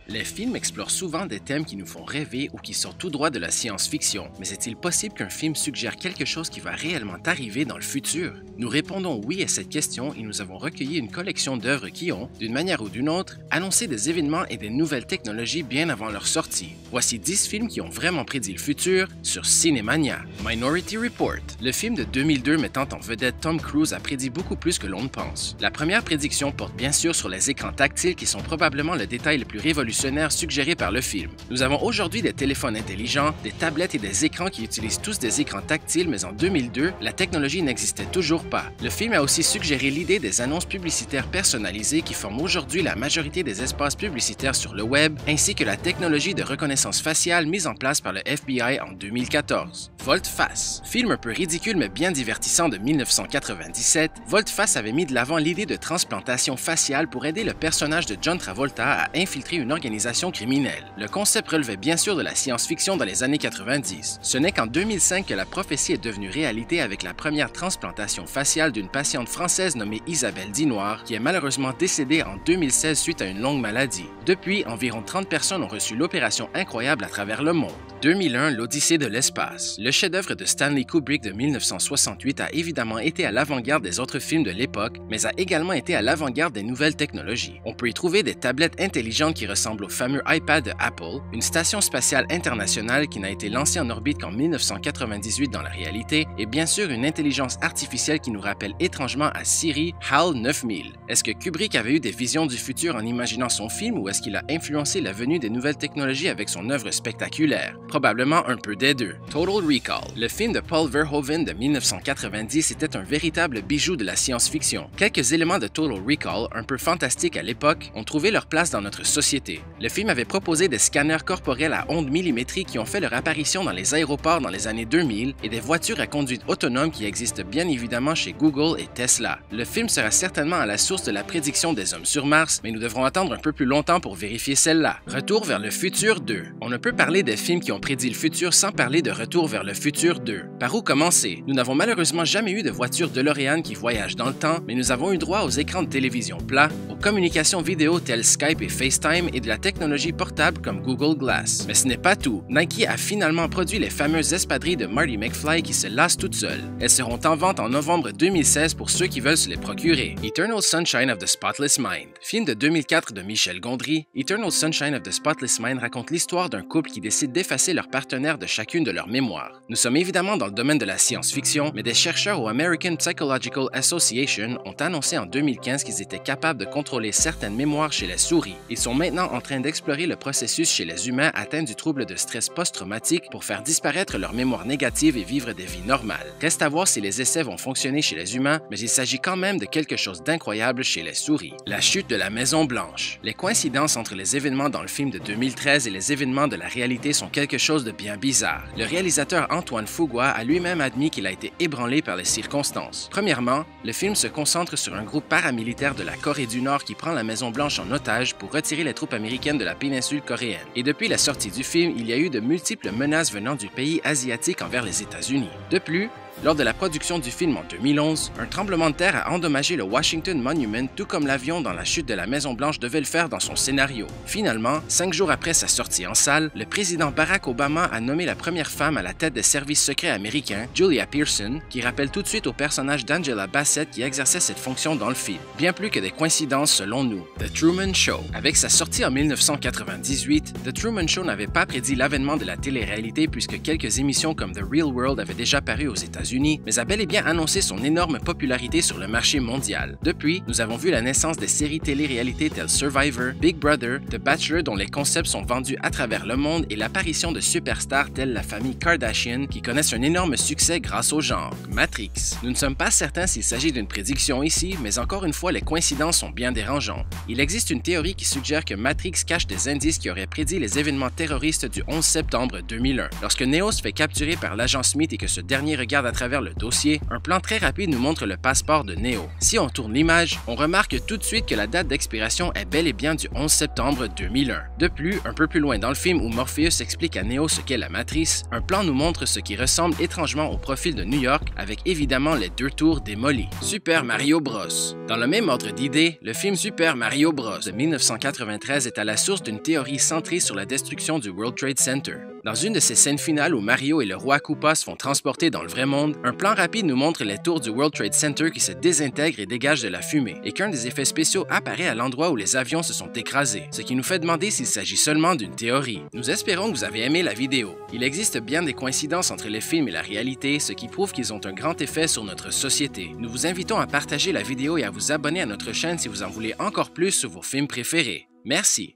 Les films explorent souvent des thèmes qui nous font rêver ou qui sortent tout droit de la science-fiction, mais est-il possible qu'un film suggère quelque chose qui va réellement arriver dans le futur? Nous répondons oui à cette question et nous avons recueilli une collection d'œuvres qui ont, d'une manière ou d'une autre, annoncé des événements et des nouvelles technologies bien avant leur sortie. Voici 10 films qui ont vraiment prédit le futur sur Cinémania. Minority Report. Le film de 2002 mettant en vedette Tom Cruise a prédit beaucoup plus que l'on ne pense. La première prédiction porte bien sûr sur les écrans tactiles qui sont probablement le détail le plus révolutionnaire suggéré par le film. Nous avons aujourd'hui des téléphones intelligents, des tablettes et des écrans qui utilisent tous des écrans tactiles, mais en 2002, la technologie n'existait toujours pas. Le film a aussi suggéré l'idée des annonces publicitaires personnalisées qui forment aujourd'hui la majorité des espaces publicitaires sur le web, ainsi que la technologie de reconnaissance faciale mise en place par le FBI en 2014. Volte-face. Film un peu ridicule mais bien divertissant de 1997, Volte-face avait mis de l'avant l'idée de transplantation faciale pour aider le personnage de John Travolta à infiltrer une organisation criminelle. Le concept relevait bien sûr de la science-fiction dans les années 90. Ce n'est qu'en 2005 que la prophétie est devenue réalité avec la première transplantation faciale d'une patiente française nommée Isabelle Dinoir, qui est malheureusement décédée en 2016 suite à une longue maladie. Depuis, environ 30 personnes ont reçu l'opération incroyable à travers le monde. 2001, l'Odyssée de l'espace. Le chef-d'œuvre de Stanley Kubrick de 1968 a évidemment été à l'avant-garde des autres films de l'époque, mais a également été à l'avant-garde des nouvelles technologies. On peut y trouver des tablettes intelligentes qui ressemblent au fameux iPad de Apple, une station spatiale internationale qui n'a été lancée en orbite qu'en 1998 dans la réalité, et bien sûr une intelligence artificielle qui nous rappelle étrangement à Siri HAL 9000. Est-ce que Kubrick avait eu des visions du futur en imaginant son film ou est-ce qu'il a influencé la venue des nouvelles technologies avec son œuvre spectaculaire? Probablement un peu des deux. Total Recall. Le film de Paul Verhoeven de 1990 était un véritable bijou de la science-fiction. Quelques éléments de Total Recall, un peu fantastiques à l'époque, ont trouvé leur place dans notre société. Le film avait proposé des scanners corporels à ondes millimétriques qui ont fait leur apparition dans les aéroports dans les années 2000 et des voitures à conduite autonome qui existent bien évidemment chez Google et Tesla. Le film sera certainement à la source de la prédiction des hommes sur Mars, mais nous devrons attendre un peu plus longtemps pour vérifier celle-là. Retour vers le futur 2. On ne peut parler des films qui ont prédit le futur sans parler de Retour vers le futur 2. Par où commencer? Nous n'avons malheureusement jamais eu de voiture DeLorean qui voyage dans le temps, mais nous avons eu droit aux écrans de télévision plats, aux communications vidéo telles Skype et FaceTime et de la technologie portable comme Google Glass. Mais ce n'est pas tout. Nike a finalement produit les fameuses espadrilles de Marty McFly qui se lassent toutes seules. Elles seront en vente en novembre 2016 pour ceux qui veulent se les procurer. Eternal Sunshine of the Spotless Mind. Film de 2004 de Michel Gondry, Eternal Sunshine of the Spotless Mind raconte l'histoire d'un couple qui décide d'effacer leur partenaire de chacune de leurs mémoires. Nous sommes évidemment dans le domaine de la science-fiction, mais des chercheurs au American Psychological Association ont annoncé en 2015 qu'ils étaient capables de contrôler certaines mémoires chez les souris. Ils sont maintenant en train d'explorer le processus chez les humains atteints du trouble de stress post-traumatique pour faire disparaître leur mémoire négative et vivre des vies normales. Reste à voir si les essais vont fonctionner chez les humains, mais il s'agit quand même de quelque chose d'incroyable chez les souris. La chute de la Maison Blanche. Les coïncidences entre les événements dans le film de 2013 et les événements de la réalité sont quelque chose de bien bizarre. Le réalisateur Antoine Fuqua a lui-même admis qu'il a été ébranlé par les circonstances. Premièrement, le film se concentre sur un groupe paramilitaire de la Corée du Nord qui prend la Maison Blanche en otage pour retirer les troupes américaines de la péninsule coréenne. Et depuis la sortie du film, il y a eu de multiples menaces venant du pays asiatique envers les États-Unis. De plus, lors de la production du film en 2011, un tremblement de terre a endommagé le Washington Monument tout comme l'avion dans la chute de la Maison-Blanche devait le faire dans son scénario. Finalement, 5 jours après sa sortie en salle, le président Barack Obama a nommé la première femme à la tête des services secrets américains, Julia Pearson, qui rappelle tout de suite au personnage d'Angela Bassett qui exerçait cette fonction dans le film. Bien plus que des coïncidences selon nous. The Truman Show. Avec sa sortie en 1998, The Truman Show n'avait pas prédit l'avènement de la télé-réalité puisque quelques émissions comme The Real World avaient déjà paru aux États-Unis, mais a bel et bien annoncé son énorme popularité sur le marché mondial. Depuis, nous avons vu la naissance des séries télé-réalité telles Survivor, Big Brother, The Bachelor dont les concepts sont vendus à travers le monde et l'apparition de superstars telles la famille Kardashian qui connaissent un énorme succès grâce au genre. Matrix. Nous ne sommes pas certains s'il s'agit d'une prédiction ici, mais encore une fois, les coïncidences sont bien dérangeantes. Il existe une théorie qui suggère que Matrix cache des indices qui auraient prédit les événements terroristes du 11 septembre 2001. Lorsque Neo se fait capturer par l'agent Smith et que ce dernier regarde à travers le dossier, un plan très rapide nous montre le passeport de Neo. Si on tourne l'image, on remarque tout de suite que la date d'expiration est bel et bien du 11 septembre 2001. De plus, un peu plus loin dans le film où Morpheus explique à Neo ce qu'est la matrice, un plan nous montre ce qui ressemble étrangement au profil de New York avec évidemment les 2 tours démolies. Super Mario Bros. Dans le même ordre d'idées, le film Super Mario Bros. De 1993 est à la source d'une théorie centrée sur la destruction du World Trade Center. Dans une de ces scènes finales où Mario et le roi Koopa se font transporter dans le vrai monde, un plan rapide nous montre les tours du World Trade Center qui se désintègrent et dégagent de la fumée, et qu'un des effets spéciaux apparaît à l'endroit où les avions se sont écrasés, ce qui nous fait demander s'il s'agit seulement d'une théorie. Nous espérons que vous avez aimé la vidéo. Il existe bien des coïncidences entre les films et la réalité, ce qui prouve qu'ils ont un grand effet sur notre société. Nous vous invitons à partager la vidéo et à vous abonner à notre chaîne si vous en voulez encore plus sur vos films préférés. Merci!